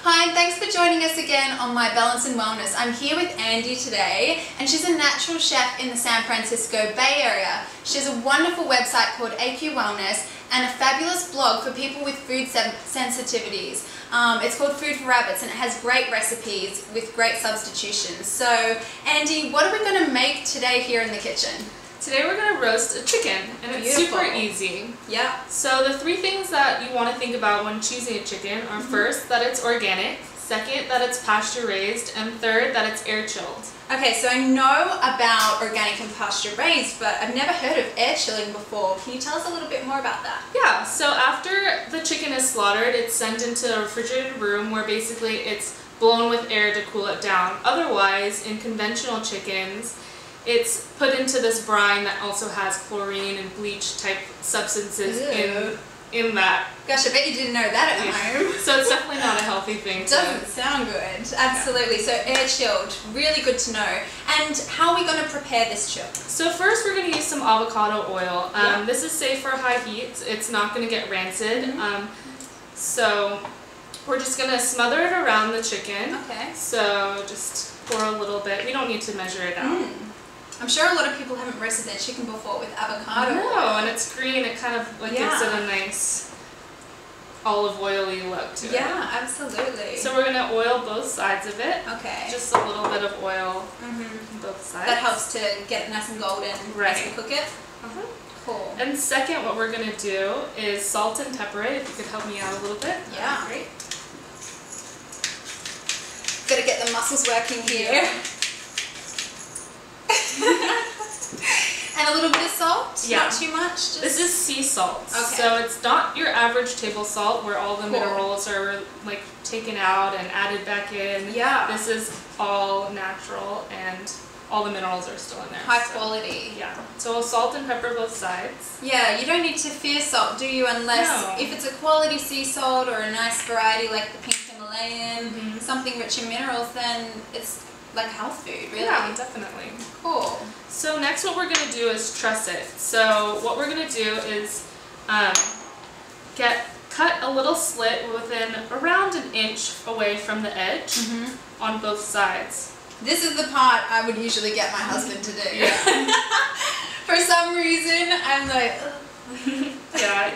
Hi, and thanks for joining us again on My Balance and Wellness. I'm here with Andie today, and she's a natural chef in the San Francisco Bay Area. She has a wonderful website called AQ Wellness and a fabulous blog for people with food sensitivities. It's called Food for Rabbits, and it has great recipes with great substitutions. So, Andie, what are we going to make today here in the kitchen? Today we're going to roast a chicken, and it's super easy. Yeah. So the three things that you want to think about when choosing a chicken are first, that it's organic, second, that it's pasture raised, and third, that it's air chilled. Okay, so I know about organic and pasture raised, but I've never heard of air chilling before. Can you tell us a little bit more about that? Yeah, so after the chicken is slaughtered, it's sent into a refrigerated room where basically it's blown with air to cool it down. Otherwise, in conventional chickens, it's put into this brine that also has chlorine and bleach type substances in that. Gosh, I bet you didn't know that at home. So it's definitely not a healthy thing. Doesn't sound good. Absolutely. Yeah. So air chilled, really good to know. And how are we going to prepare this chill? So first we're going to use some avocado oil. This is safe for high heat. It's not going to get rancid. So we're just going to smother it around the chicken. Okay. So just pour a little bit. We don't need to measure it out. I'm sure a lot of people haven't roasted their chicken before with avocado oil. No, and it's green. It kind of like gives it a nice olive oily look to it. Yeah, absolutely. So we're going to oil both sides of it. Okay. Just a little bit of oil on both sides. That helps to get it nice and golden as we cook it. Cool. And second, what we're going to do is salt and pepper it. If you could help me out a little bit. Yeah. Great. Gotta get the muscles working here. And a little bit of salt? Yeah. Not too much? Just... This is sea salt. Okay. So it's not your average table salt where all the minerals are like taken out and added back in. Yeah. This is all natural and all the minerals are still in there. High quality. Yeah. So we'll salt and pepper both sides. Yeah, you don't need to fear salt, do you? Unless if it's a quality sea salt or a nice variety like the pink Himalayan, something rich in minerals, then it's like health food, really. Yeah, definitely. Cool. So next what we're going to do is truss it. So what we're going to do is cut a little slit within around an inch away from the edge on both sides. This is the part I would usually get my husband to do. Yeah. For some reason, I'm like, yeah,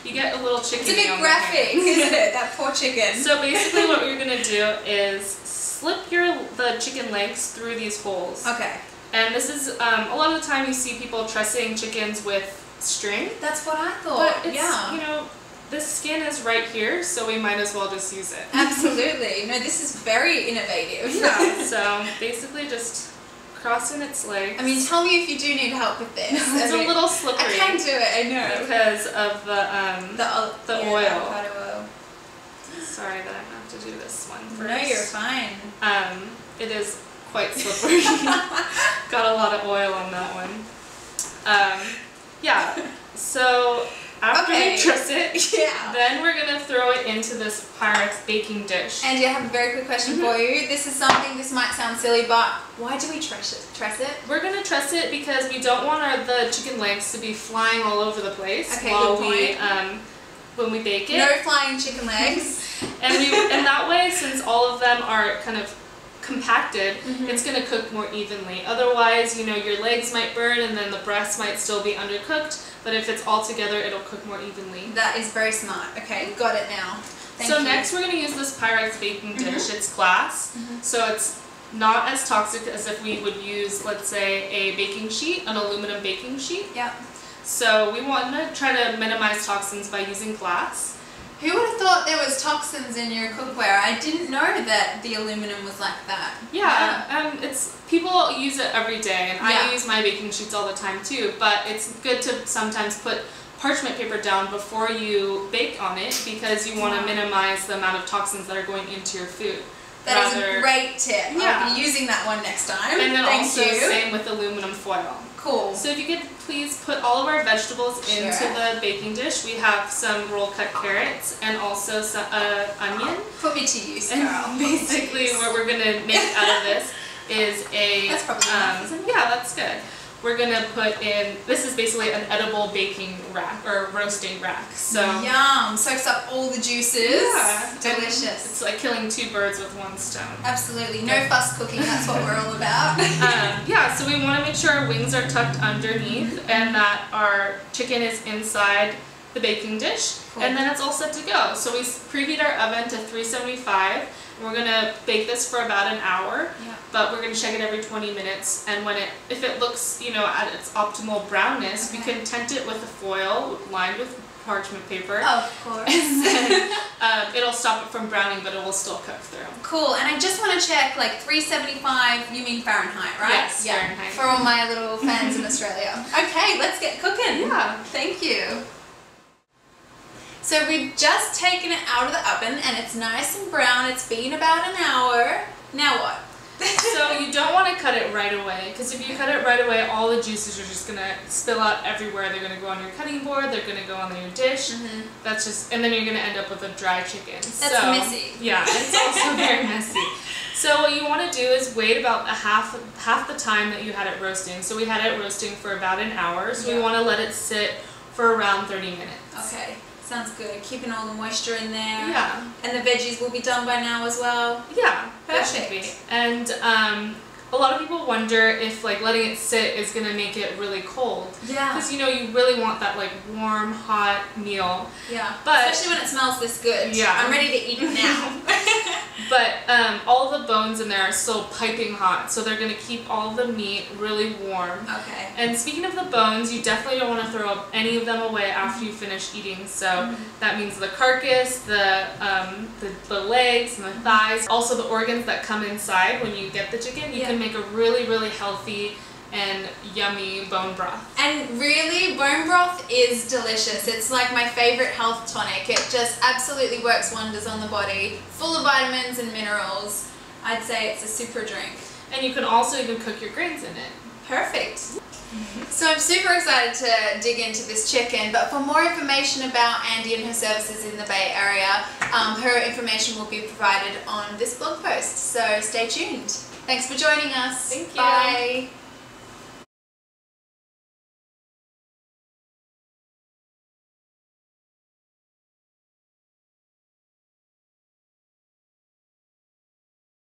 you get a little chicken. It's a bit graphic, isn't it? That poor chicken. So basically what you're going to do is slip the chicken legs through these holes. Okay. And this is, a lot of the time you see people trussing chickens with string. That's what I thought. But it's, you know, the skin is right here, so we might as well just use it. Absolutely. No, this is very innovative. Yeah, so basically just crossing its legs. I mean, tell me if you do need help with this. It's a little slippery. I can do it, I know. Because of the oil. The avocado oil. Sorry that I have to do this one first. No, you're fine. It is quite slippery. Got a lot of oil on that one. Yeah, so after we truss it, then we're going to throw it into this Pyrex baking dish. And I have a very quick question for you. This is something, this might sound silly, but why do we truss it? We're going to truss it because we don't want the chicken legs to be flying all over the place while when we bake it. No flying chicken legs. And that way, since all of them are kind of compacted, it's going to cook more evenly. Otherwise, you know, your legs might burn and then the breast might still be undercooked, but if it's all together, it'll cook more evenly. That is very smart. Okay, got it now. Thank you. Next we're going to use this Pyrex baking dish. It's glass, so it's not as toxic as if we would use, let's say, a baking sheet, an aluminum baking sheet. Yeah. So we want to try to minimize toxins by using glass. Who would have thought there was toxins in your cookware? I didn't know that the aluminum was like that. Yeah, people use it every day, and I use my baking sheets all the time too, but it's good to sometimes put parchment paper down before you bake on it because you want to minimize the amount of toxins that are going into your food. That is a great tip. I'll be using that one next time. And then same with aluminum foil. Cool. So if you could please put all of our vegetables into the baking dish. We have some roll cut carrots and also some onion. Put me to use, girl. And basically what we're going to make out of this is a... That's probably enough, isn't it? Yeah, that's good. we're gonna put in, this is basically an edible baking rack or roasting rack. So yum, soaks up all the juices. Yeah, delicious. It's like killing 2 birds with 1 stone. Absolutely, no fuss cooking, that's what we're all about. Yeah, so we want to make sure our wings are tucked underneath and that our chicken is inside the baking dish, and then it's all set to go. So we preheat our oven to 375. And we're gonna bake this for about an hour, but we're gonna check it every 20 minutes. And when if it looks, you know, at its optimal brownness, we can tent it with a foil lined with parchment paper. Of course. It'll stop it from browning, but it will still cook through. Cool. And I just want to check, like 375. You mean Fahrenheit, right? Yes, Fahrenheit. For all my little fans in Australia. Okay, let's get cooking. Yeah. Thank you. So we've just taken it out of the oven and it's nice and brown. It's been about an hour. Now what? So you don't want to cut it right away, because if you cut it right away, all the juices are just going to spill out everywhere. They're going to go on your cutting board, they're going to go on your dish. That's just, and then you're going to end up with a dry chicken. That's messy. Yeah, it's also very messy. So what you want to do is wait about half the time that you had it roasting. So we had it roasting for about an hour, so we want to let it sit for around 30 minutes. Okay. Sounds good. Keeping all the moisture in there. Yeah. And the veggies will be done by now as well. Yeah. Perfect. That should be. And a lot of people wonder if like letting it sit is going to make it really cold. Yeah. Because you know you really want that like warm, hot meal. Yeah. But especially when it smells this good. Yeah. I'm ready to eat it now. But all the bones in there are still piping hot, so they're going to keep all the meat really warm. Okay. And speaking of the bones, you definitely don't want to throw any of them away after you finish eating. So that means the carcass, the legs and the thighs, also the organs that come inside when you get the chicken. You can make a really, really healthy and yummy bone broth. And really, bone broth is delicious. It's like my favorite health tonic. It just absolutely works wonders on the body. Full of vitamins and minerals. I'd say it's a super drink. And you can also even cook your grains in it. Perfect. So I'm super excited to dig into this chicken, but for more information about Andie and her services in the Bay Area, her information will be provided on this blog post, so stay tuned. Thanks for joining us. Thank you. Bye.